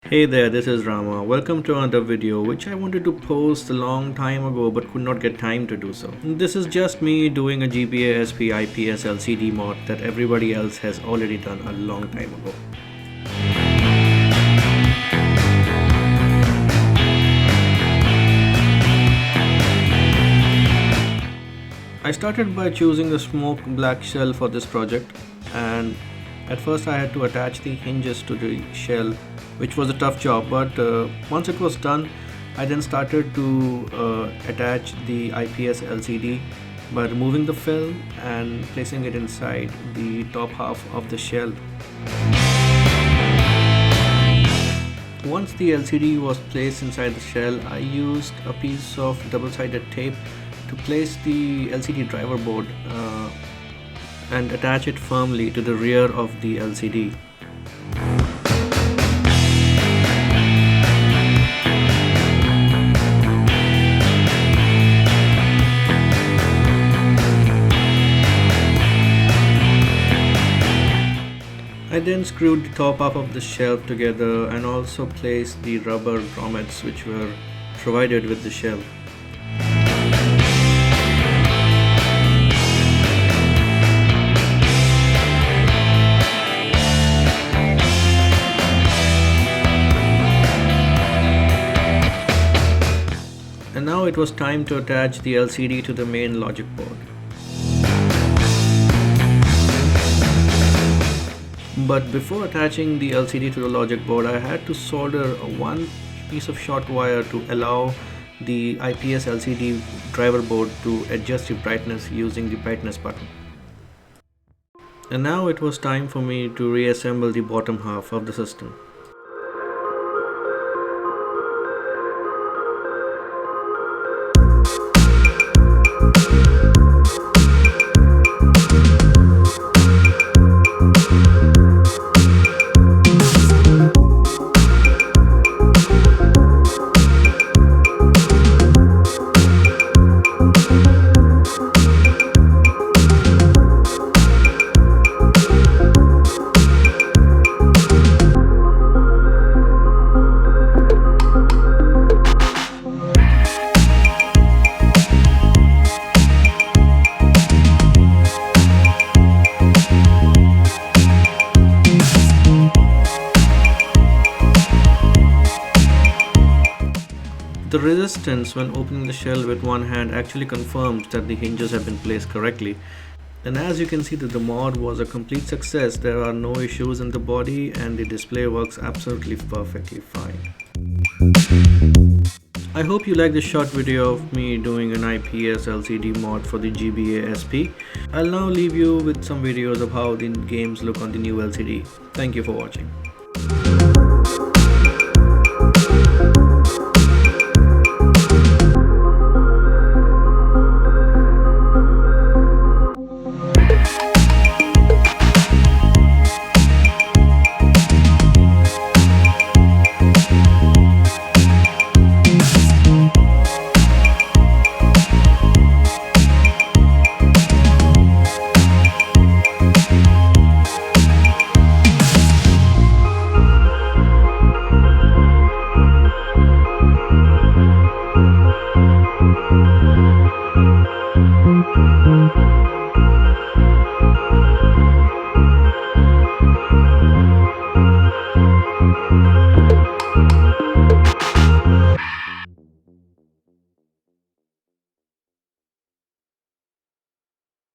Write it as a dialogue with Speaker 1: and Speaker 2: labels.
Speaker 1: Hey there, this is Rama. Welcome to another video which I wanted to post a long time ago but could not get time to do so. This is just me doing a GBA SP IPS LCD mod that everybody else has already done a long time ago. I started by choosing the smoked black shell for this project, and at first I had to attach the hinges to the shell, which was a tough job, but once it was done I then started to attach the IPS LCD by removing the film and placing it inside the top half of the shell. Once the LCD was placed inside the shell, I used a piece of double-sided tape to place the LCD driver board and attach it firmly to the rear of the LCD. I then screwed the top half of the shelf together and also placed the rubber grommets which were provided with the shell. And now it was time to attach the LCD to the main logic board. But before attaching the LCD to the logic board, I had to solder one piece of short wire to allow the IPS LCD driver board to adjust the brightness using the brightness button. And now it was time for me to reassemble the bottom half of the system. The resistance when opening the shell with one hand actually confirms that the hinges have been placed correctly. And as you can see that the mod was a complete success. There are no issues in the body and the display works absolutely perfectly fine. I hope you like this short video of me doing an IPS LCD mod for the GBA SP. I'll now leave you with some videos of how the games look on the new LCD. Thank you for watching.